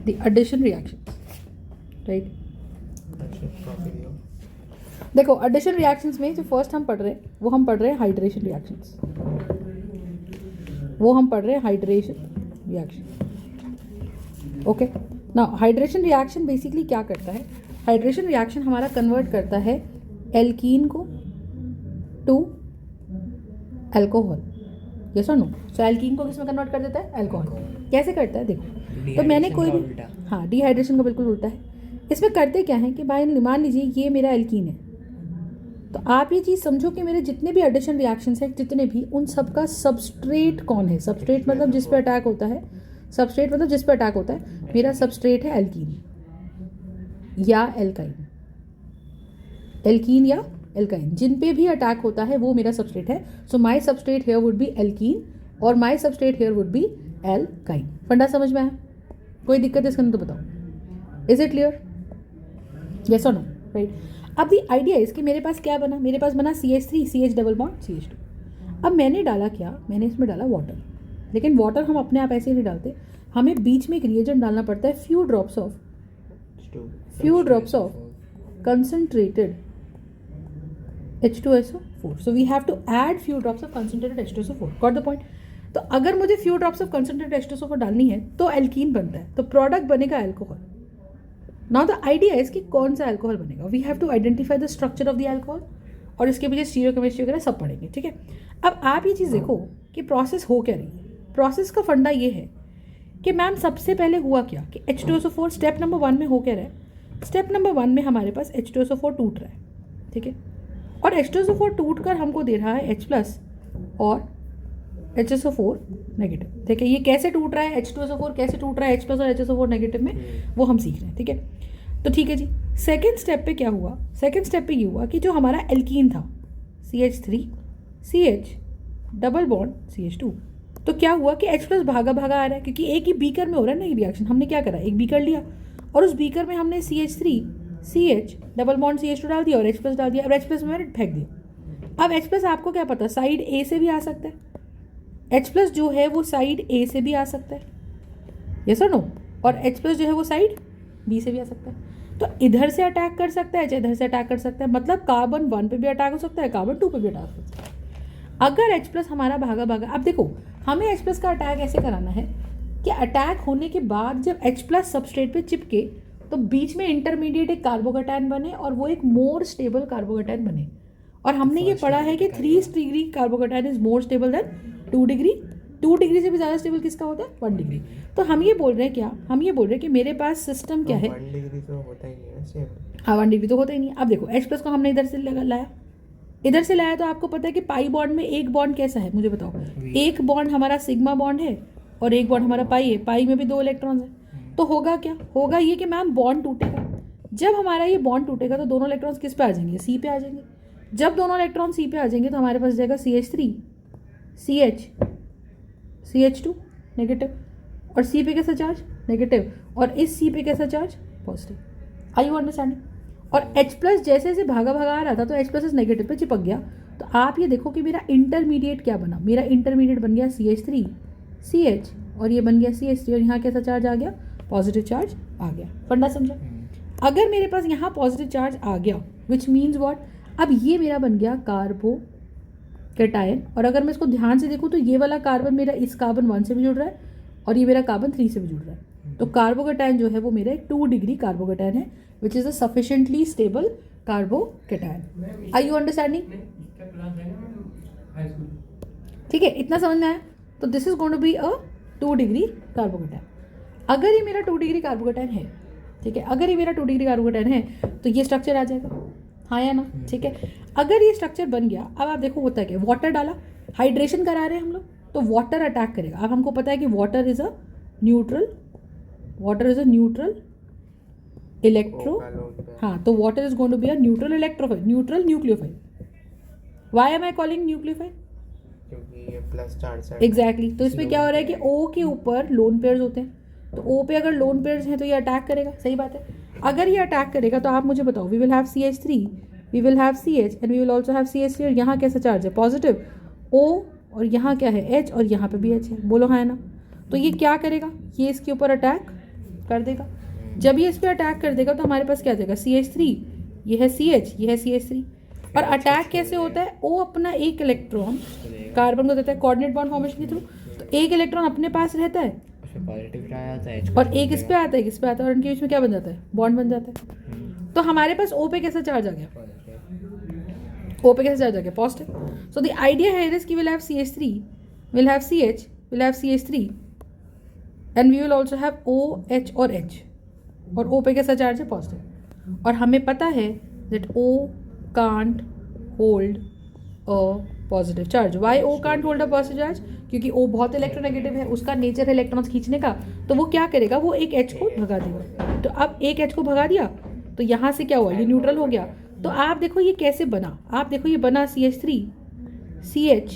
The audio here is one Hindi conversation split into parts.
The addition reaction, right. देखो एडिशन रिएक्शंस में जो फर्स्ट हम पढ़ रहे हैं वो हम पढ़ रहे हैं हाइड्रेशन रिएक्शंस, वो हम पढ़ रहे हैं hydration reaction. Okay, now hydration reaction basically क्या करता है? हाइड्रेशन रिएक्शन हमारा कन्वर्ट करता है एल्कीन को टू अल्कोहल, यस और नो? सो एल्कीन को किसमें कन्वर्ट कर देता है? अल्कोहल। कैसे करता है? देखो, तो मैंने कोई भी, हाँ, डिहाइड्रेशन का बिल्कुल उल्टा है। इसमें करते क्या है कि भाई मान लीजिए ये मेरा एल्कीन है, तो आप ये चीज़ समझो कि मेरे जितने भी एडिशन रिएक्शंस हैं, जितने भी, उन सब का सबस्ट्रेट कौन है? सबस्ट्रेट मतलब जिस पे अटैक होता है, सबस्ट्रेट मतलब जिस पे अटैक होता है। मेरा सबस्ट्रेट है एल्कीन या एल्काइन, एल्कीन या एल्काइन, जिन पे भी अटैक होता है वो मेरा सबस्ट्रेट है। So my substrate here would be alkene और my substrate here would be alkyne. फंडा समझ में आया? कोई दिक्कत है इसके अंदर तो बताओ। Is it clear? यस और नो? राइट। अब दी आइडिया इसकी, मेरे पास क्या बना? मेरे पास बना CH3 CH double bond CH2। अब मैंने डाला क्या? मैंने इसमें डाला वाटर, लेकिन वाटर हम अपने आप ऐसे नहीं डालते, हमें बीच में एक रिएजेंट डालना पड़ता है, few drops of concentrated H2SO4. So we have to add few drops of concentrated H2SO4. Got the point? तो अगर मुझे few drops of concentrated H2SO4 डालनी है तो एल्कीन बनता है, तो प्रोडक्ट बनेगा alcohol. Now the idea is कि कौन सा अल्कोहल बनेगा। We have to identify the structure of the alcohol और इसके पीछे स्टीरियोकेमिस्ट्री वगैरह सब पढ़ेंगे, ठीक है। अब आप ये चीज़ देखो कि प्रोसेस हो क्या रही है। प्रोसेस का फंडा ये है कि मैम सबसे पहले हुआ क्या कि H2SO4 स्टेप नंबर 1 में हो क्या रहा है? स्टेप नंबर 1 में हमारे पास H2SO4 टूट रहा है, ठीक है, और H2SO4 टूट कर हमको दे रहा है H+ और HSO4 नेगेटिव। ठीक है, ये कैसे टूट रहा है, H2SO4 कैसे टूट रहा है H+ और HSO4 नेगेटिव में, वो हम सीख रहे हैं, ठीक है। तो ठीक है जी, सेकेंड स्टेप पे क्या हुआ? सेकेंड स्टेप पे ये हुआ कि जो हमारा एल्कीन था CH3 CH double bond CH2, तो क्या हुआ कि H+ भागा भागा आ रहा है, क्योंकि एक ही बीकर में हो रहा है ना ये रिएक्शन। हमने क्या करा, एक बीकर लिया और उस बीकर में हमने CH3 CH double bond CH2 डाल दिया और H+ डाल दिया। अब H+ में मैंने फेंक दिया। अब H+ आपको क्या पता, साइड A से भी आ सकता है, H+ जो है वो साइड A से भी आ सकता है, यस और नो, और H+ जो है वो साइड B से भी आ सकता है। तो इधर से अटैक कर सकता है, इधर से अटैक कर सकता है, मतलब कार्बन 1 पे भी अटैक हो सकता है, कार्बन 2 पे भी अटैक हो सकता है। अगर H+ हमारा भागा भागा, अब देखो हमें H+ का अटैक ऐसे कराना है कि अटैक होने के बाद जब H+ सबस्ट्रेट पे चिपके तो बीच में इंटरमीडिएट एक कार्बोकेटायन बने और वो एक मोर स्टेबल कार्बोकेटायन बने। और हमने ये पढ़ा है कि 3 degree carbocation is more stable then 2 degree. 2 degree से भी ज़्यादा स्टेबल किसका होता है? 1 डिग्री। तो हम ये बोल रहे हैं क्या, हम ये बोल रहे हैं कि मेरे पास सिस्टम क्या है, 1 डिग्री तो होता ही नहीं है। हाँ 1 डिग्री तो होता ही नहीं। अब देखो H+ को हमने इधर से लाया, इधर से लाया, तो आपको पता है कि पाई बॉन्ड में एक बॉन्ड कैसा है, मुझे बताओ। एक बॉन्ड हमारा सिग्मा बॉन्ड है और एक बॉन्ड हमारा पाई है, पाई में भी 2 इलेक्ट्रॉन्स है। तो होगा क्या, होगा ये कि मैम बॉन्ड टूटेगा। जब हमारा ये बॉन्ड टूटेगा तो दोनों इलेक्ट्रॉन्स किस पे आ जाएंगे? C पे आ जाएंगे। जब दोनों इलेक्ट्रॉन C पे आ जाएंगे तो हमारे पास जाएगा CH3 CH CH2 नेगेटिव, और C पे कैसा चार्ज? नेगेटिव, और इस C पे कैसा charge? Positive. I you understanding? और H+ जैसे जैसे भागा भागा आ रहा था तो H+ इस नेगेटिव पे चिपक गया। तो आप ये देखो कि मेरा इंटरमीडिएट क्या बना, मेरा इंटरमीडिएट बन गया CH3 CH और ये बन गया CH3 और यहाँ कैसा चार्ज आ गया? पॉजिटिव चार्ज आ गया। फंडा समझा? अगर मेरे पास यहाँ पॉजिटिव चार्ज आ गया विच मीन्स व्हाट, अब ये मेरा बन गया कार्बोकेटायन, और अगर मैं इसको ध्यान से देखूँ तो ये वाला कार्बन मेरा इस कार्बन 1 से भी जुड़ रहा है और ये मेरा कार्बन 3 से भी जुड़ रहा है। तो कार्बोकेटायन जो है वो मेरा एक 2 डिग्री कार्बोकेटायन है which is a sufficiently stable carbocation. Are you understanding? ठीक है, इतना समझ में आया? तो this is going to be a 2 degree carbocation. अगर ये मेरा 2 डिग्री कार्बोकेटायन है, ठीक है, अगर ये मेरा 2 डिग्री कार्बोकेटायन है तो ये स्ट्रक्चर आ जाएगा, हाँ या ना? ठीक है, अगर ये स्ट्रक्चर बन गया, अब आप देखो होता है क्या, वाटर डाला, हाइड्रेशन करा रहे हैं हम लोग, तो वाटर अटैक करेगा। अब हमको पता है कि water is a neutral electro, हाँ, तो water is going to be a neutral electrophile, neutral nucleophile. Why am I calling nucleophile? क्योंकि ये प्लस चार्ज है। एग्जैक्टली। तो इसमें क्या हो रहा है कि O के ऊपर लोन पेयर्स होते हैं, तो O पे अगर लोन पेयर्स हैं तो ये अटैक करेगा, सही बात है। अगर ये अटैक करेगा तो आप मुझे बताओ, we will have CH3, we will have CH and we will also have CH3, और यहाँ कैसा चार्ज है? पॉजिटिव। O और यहाँ क्या है? H, और यहाँ पे भी H है, बोलो हाँ है ना? तो ये क्या करेगा, ये इसके ऊपर अटैक कर देगा। जब ये इस पर अटैक कर देगा तो हमारे पास क्या आ जाएगा, CH3, ये है CH, ये है CH3। और अटैक कैसे होता है, वो अपना एक इलेक्ट्रॉन कार्बन को देता है कोऑर्डिनेट बॉन्ड फॉर्मेशन के थ्रू। तो एक इलेक्ट्रॉन अपने पास रहता है और एक इस पे आता है, इस पे आता है, और इनके बीच में क्या बन जाता है, बॉन्ड बन जाता है। तो हमारे पास O पे कैसा चार्ज आ गया, O पे कैसा चार्ज आ गया, पॉजिटिव। सो द आइडिया है इज कि will have CH3, will have CH, will have CH3 and we will also have OH और H, और O पे कैसा चार्ज है, पॉजिटिव। और हमें पता है that O can't hold a positive charge. Why O can't hold a positive charge, क्योंकि O बहुत इलेक्ट्रोनेगेटिव है, उसका नेचर है इलेक्ट्रॉन्स खींचने का। तो वो क्या करेगा, वो एक H को भगा देगा। तो अब एक H को भगा दिया तो यहाँ से क्या हुआ, ये न्यूट्रल हो गया। तो आप देखो ये कैसे बना, आप देखो ये बना CH3 CH,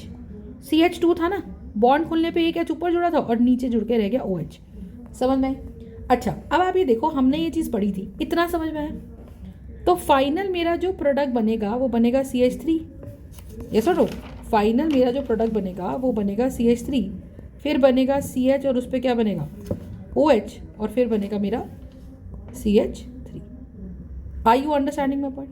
CH2 था ना, बॉन्ड खुलने पे एक H ऊपर जुड़ा था और नीचे जुड़ के रह गया OH। समझ में आई? अच्छा, अब आप ये देखो, हमने ये चीज़ पढ़ी थी, इतना समझ में आया। तो फाइनल मेरा जो प्रोडक्ट बनेगा वो बनेगा CH3, ये सुनो, फाइनल मेरा जो प्रोडक्ट बनेगा वो बनेगा CH3, फिर बनेगा CH और उस पर क्या बनेगा, OH, और फिर बनेगा मेरा CH3। Are you understanding my point?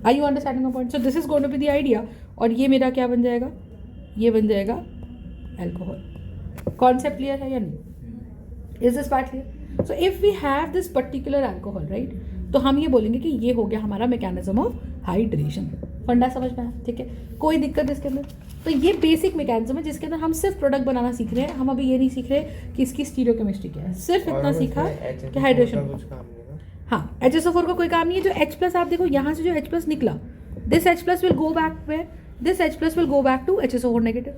Are you understanding my point? So this is going to be the idea. और ये मेरा क्या बन जाएगा, ये बन जाएगा अल्कोहल। कॉन्सेप्ट क्लियर है या नहीं? Is this part clear? So if we have this particular alcohol, right, तो हम ये बोलेंगे कि ये हो गया हमारा मैकेनिज्म ऑफ हाइड्रेशन। फंडा समझ में आया? ठीक है, कोई दिक्कत इसके अंदर? तो ये बेसिक मैकेनिज्म है जिसके अंदर हम सिर्फ प्रोडक्ट बनाना सीख रहे हैं। हम अभी ये नहीं सीख रहे कि इसकी स्टीरियोकेमिस्ट्री क्या है, सिर्फ इतना सीखा कि हाइड्रेशन। हाँ, HSO4 का कोई काम नहीं है। जो H प्लस आप देखो, यहाँ से जो H प्लस निकला, this H plus will go back where, this H plus will go back to HSO4 negative.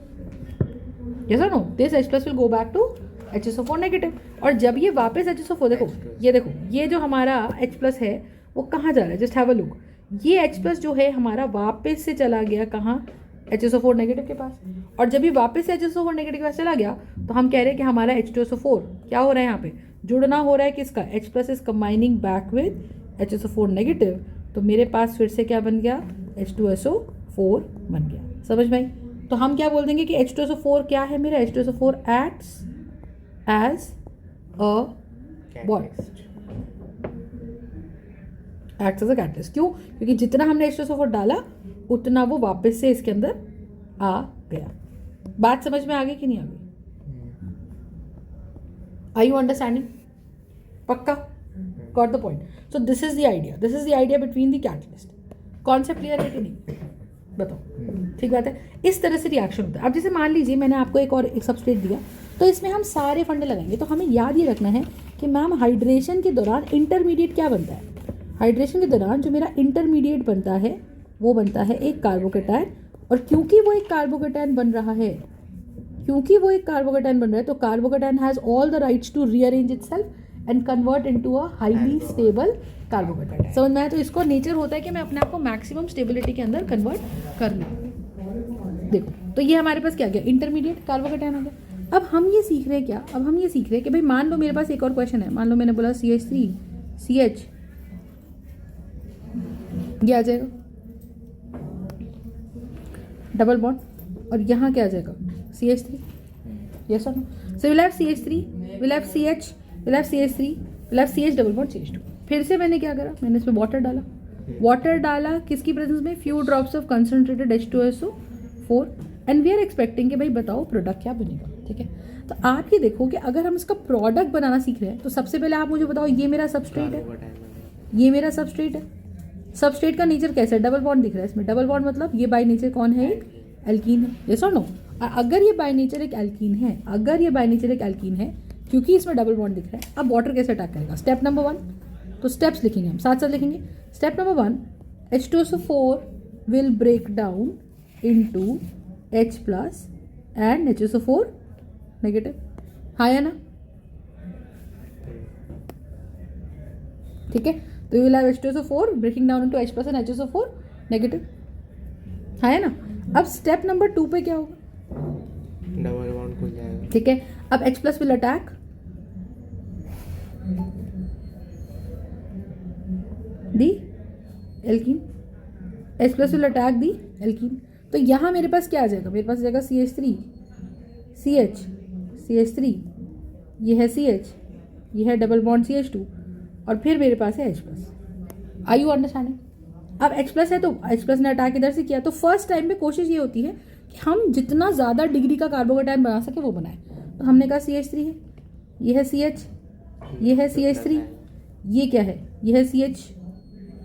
Yes और no? This H plus will go back to HSO4 negative. और जब ये वापस HSO4, देखो ये देखो, ये जो हमारा H प्लस है वो कहाँ जा रहा है, जस्ट हैव अ लुक। ये H प्लस जो है हमारा वापस से चला गया कहाँ, HSO4 नेगेटिव के पास। और जब ये वापस से HSO4 नेगेटिव के पास चला गया तो हम कह रहे हैं कि हमारा H2SO4 क्या हो रहा है, यहाँ पे जुड़ना हो रहा है किसका, H plus is combining back with HSO4 negative. तो मेरे पास फिर से क्या बन गया, H2SO4 बन गया। समझ में आई? तो हम क्या बोल देंगे कि H2SO4 क्या है मेरा, H2SO4 acts as a what, acts as a catalyst। क्यों? क्योंकि जितना हमने H2SO4 डाला उतना वो वापस से इसके अंदर आ गया। बात समझ में आ गई कि नहीं आ गई? Are you understanding? पक्का? Got the point? So this is the idea, this is the idea between the catalyst. Concept clear है कि नहीं? बताओ। ठीक बात है, इस तरह से रिएक्शन होता है। अब जैसे मान लीजिए मैंने आपको एक सबस्ट्रेट दिया, तो इसमें हम सारे फंडे लगाएंगे। तो हमें याद ये रखना है कि मैम हाइड्रेशन के दौरान इंटरमीडिएट क्या बनता है। हाइड्रेशन के दौरान जो मेरा इंटरमीडिएट बनता है वो बनता है एक कार्बोकेटायन। और क्योंकि वो एक कार्बोकेटायन बन रहा है, तो carbocation has all the rights to rearrange itself and convert into a highly stable carbocation. समझ में आया? तो इसको नेचर होता है कि मैं अपने आप को मैक्सिमम स्टेबिलिटी के अंदर कन्वर्ट कर लूँ। देखो, तो ये हमारे पास क्या गया, इंटरमीडिएट कार्बोकेटायन हो गया। अब हम ये सीख रहे हैं क्या, अब हम ये सीख रहे हैं कि भाई मान लो मेरे पास एक और क्वेश्चन है। मान लो मैंने बोला CH3 CH, ये आ जाएगा डबल बॉन्ड, और यहाँ क्या आ जाएगा CH3। यस और no? So will have CH3, will have CH, will have CH3, will have CH double bond CH2। फिर से मैंने क्या करा, मैंने इसमें वाटर डाला किसकी प्रेजेंस में, few drops of concentrated H2SO4 and we are expecting कि भाई बताओ प्रोडक्ट क्या बनेगा। ठीक है, तो आप ये देखो कि अगर हम इसका प्रोडक्ट बनाना सीख रहे हैं तो सबसे पहले आप मुझे बताओ, ये मेरा सबस्ट्रेट है, ये मेरा सबस्ट्रेट है। सबस्ट्रेट का नेचर कैसा है, डबल बॉन्ड दिख रहा है इसमें। डबल बॉन्ड मतलब ये बाय नेचर कौन है, एक एल्कीन है। यस और नो? अगर ये बाय नेचर एक एल्कीन है, क्योंकि इसमें डबल बॉन्ड दिख रहा है, अब वाटर कैसे अटैक करेगा। स्टेप नंबर 1, तो स्टेप्स लिखेंगे हम, साथ साथ लिखेंगे। Step number 1, H2SO4 will break down into H plus and HSO4 negative. हाँ या ना? ठीक है, तो you will have H2SO4 breaking down into H plus and HSO4 negative. हाँ है ना? अब स्टेप नंबर 2 पे क्या होगा, डबल बॉन्ड खुल जाएगा। ठीक है, अब H plus will attack the alkene, H plus will attack the alkene. तो यहाँ मेरे पास क्या आ जाएगा, मेरे पास आ जाएगा CH3 CH, CH3, ये है CH, ये है डबल बॉन्ड CH2 और फिर मेरे पास है H plus. I you understanding? अब H प्लस है तो H प्लस ने अटैक इधर से किया, तो फर्स्ट टाइम में कोशिश ये होती है कि हम जितना ज़्यादा डिग्री का कार्बोकेटायन बना सके वो बनाए। तो हमने कहा CH3 है, ये है CH, ये है CH3, ये क्या है, ये है CH,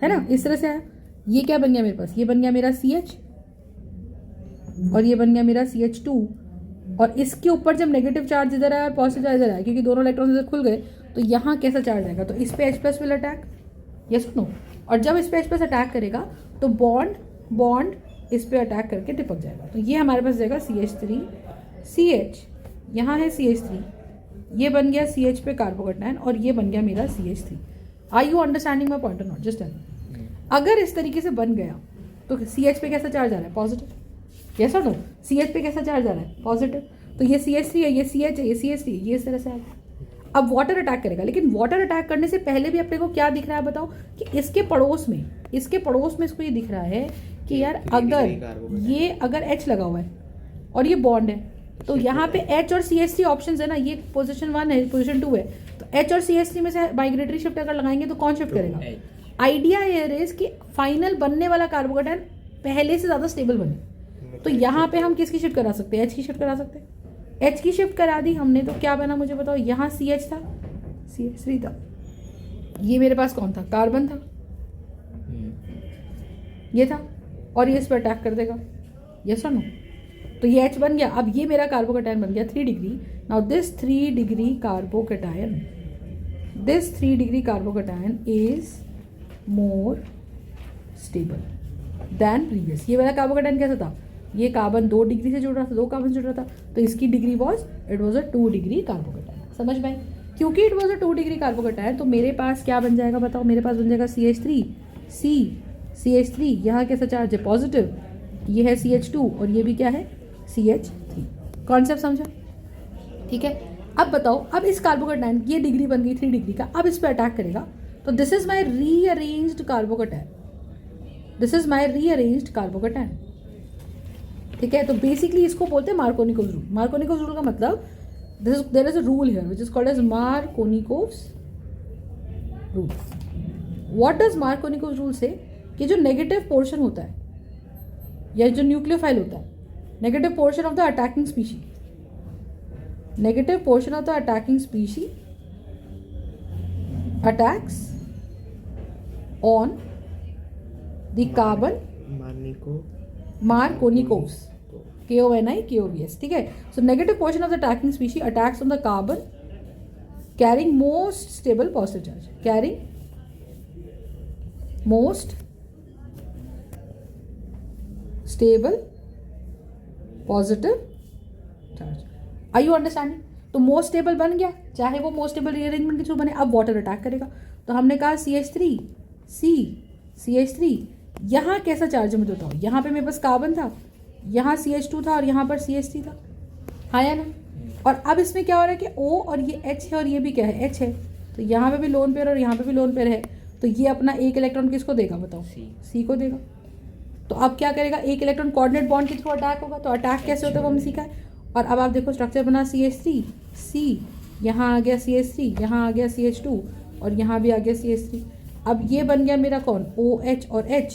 है ना, इस तरह से आया। ये क्या बन गया मेरे पास, ये बन गया मेरा CH और ये बन गया मेरा CH2 और इसके ऊपर जब नेगेटिव चार्ज इधर आया और पॉजिटिव चार्ज इधर आया, क्योंकि दोनों इलेक्ट्रॉन इधर खुल गए, तो यहाँ कैसा चार्ज आएगा, तो इस पे H plus will attack, yes no. और जब इस पे H प्लस अटैक करेगा तो बॉन्ड इस पे अटैक करके टिपक जाएगा। तो ये हमारे पास जाएगा CH3 CH, यहाँ है CH3, ये बन गया CH पे कार्बोकेटायन और ये बन गया मेरा CH3। Are you understanding my point और नॉट? Just tell me. अगर इस तरीके से बन गया तो CH पे कैसा चार्ज आ रहा है, पॉजिटिव, यस और नो? CH पे कैसा चार्ज आ रहा है, पॉजिटिव। तो ये CH3 है, ये CH है, ये CH3, ये इस तरह से आ गया। अब वाटर अटैक करेगा, लेकिन वाटर अटैक करने से पहले भी अपने को क्या दिख रहा है बताओ, कि इसके पड़ोस में इसको ये दिख रहा है कि यार अगर H लगा हुआ है और ये बॉन्ड है, तो यहाँ पे H और CH3 ऑप्शंस है ना, ये पोजीशन 1 है, पोजीशन 2 है, तो H और CH3 में से माइग्रेटरी शिफ्ट अगर लगाएंगे तो कौन शिफ्ट करेगा? आइडिया ये इज कि फाइनल बनने वाला कार्बोकेटायन पहले से ज़्यादा स्टेबल बने। तो यहाँ पे हम किसकी शिफ्ट करा सकते हैं? H की शिफ्ट करा सकते हैं। H की शिफ्ट करा दी हमने तो क्या बना मुझे बताओ, यहाँ CH था, CH3 था, ये मेरे पास कौन था, कार्बन था, ये था, और ये इस पर अटैक कर देगा, यस और नो? तो ये H बन गया। अब ये मेरा कार्बोकेटायन बन गया 3 degree. Now this 3 degree carbocation is more stable then previous. ये वाला कार्बोकेटायन कैसा था, ये कार्बन 2 डिग्री से जुड़ रहा था, 2 कार्बन से जुड़ रहा था, तो इसकी degree it was a 2 degree carbocation. समझ में? क्योंकि it was a 2 degree carbocation तो मेरे पास क्या बन जाएगा बताओ, मेरे पास बन जाएगा CH3 CH3, यहाँ कैसा चार्ज है, पॉजिटिव, ये है CH2 और ये भी क्या है, CH3। कॉन्सेप्ट समझा? ठीक है। अब बताओ, अब इस कार्बोकेटायन ये डिग्री बन गई 3 डिग्री का, अब इस पर अटैक करेगा तो this is my rearranged carbocation, ठीक है। तो बेसिकली इसको बोलते हैं मार्कोनिकोव्स रूल। मार्कोनिकोव्स रूल का मतलब there is a rule here which is called as Markovnikov's rule. What does Markovnikov's rule say, कि जो नेगेटिव पोर्शन होता है या जो न्यूक्लियोफाइल होता है, negative portion of the attacking species attacks on the carbon Marconicoves, KONIKOVS, ठीक है। So negative portion of the attacking species attacks on the carbon carrying most stable positive charge, are you understanding? तो मोस्ट स्टेबल बन गया, चाहे वो मोस्ट स्टेबल रीअरेंजमेंट के थ्रू बने। अब वाटर अटैक करेगा तो हमने कहा CH3 यहाँ कैसा चार्ज है मुझे बताओ, यहाँ पे मेरे पास कार्बन था, यहाँ CH2 था और यहाँ पर CH3 था, हाँ या ना? और अब इसमें क्या हो रहा है कि O और ये H है और ये भी क्या है, H है, तो यहाँ पे भी लोन पेयर और यहाँ पे भी लोन पेयर है, तो ये अपना एक इलेक्ट्रॉन किसको देगा बताओ, C को देगा। तो अब क्या करेगा, एक इलेक्ट्रॉन कोऑर्डिनेट बॉन्ड के थ्रू अटैक होगा। तो अटैक कैसे होता है वो हमने सीखा है। और अब आप देखो स्ट्रक्चर बना CH3 C, यहाँ आ गया CH3, यहाँ आ गया CH2 और यहाँ भी आ गया CH3। अब ये बन गया मेरा कौन, OH और H,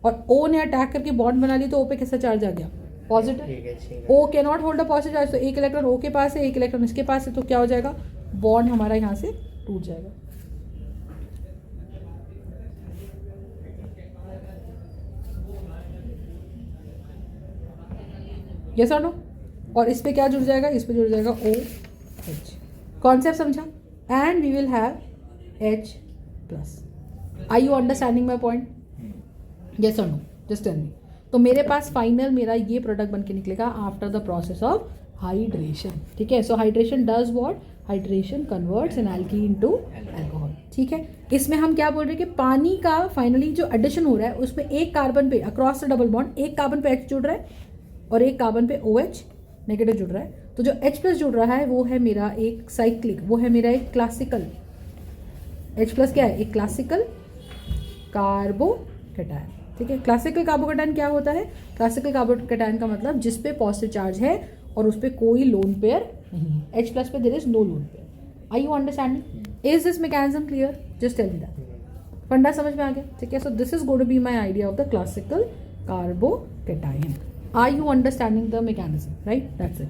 और O ने अटैक करके बॉन्ड बना ली तो O पे कैसा चार्ज आ गया, positive. O can not hold a positive charge, तो एक इलेक्ट्रॉन O के पास है, एक इलेक्ट्रॉन इसके पास है, तो क्या हो जाएगा, बॉन्ड हमारा यहाँ से टूट जाएगा। यस और नो? और इस पे क्या जुड़ जाएगा, इस पे जुड़ जाएगा OH। कॉन्सेप्ट समझा? And we will have H plus. Are you understanding my point? Yes और नो? Just tell me. तो मेरे पास फाइनल मेरा ये प्रोडक्ट बन के निकलेगा after the process of hydration, ठीक है। So hydration does what, hydration converts an alkene to alcohol, ठीक है। इसमें हम क्या बोल रहे हैं कि पानी का फाइनली जो एडिशन हो रहा है उसमें एक कार्बन पे अक्रॉस द डबल बॉन्ड, एक कार्बन पे H जुड़ रहा है और एक कार्बन पे OH नेगेटिव जुड़ रहा है। तो जो H प्लस जुड़ रहा है वो है मेरा एक साइक्लिक, वो है मेरा एक क्लासिकल, H प्लस क्या है, एक क्लासिकल कार्बोकेटायन, ठीक है। क्लासिकल कार्बोकेटायन क्या होता है, क्लासिकल कार्बोकेटायन का मतलब जिस पे पॉजिटिव चार्ज है और उस पर कोई लोन पेयर नहीं है. H+ पे there is no lone pair. Are you understanding? Is this mechanism clear? Just tell me that. फंडा समझ में आ गया? ठीक है. So this is going to be my idea of the classical carbocation. Are you understanding the mechanism? Right? That's it.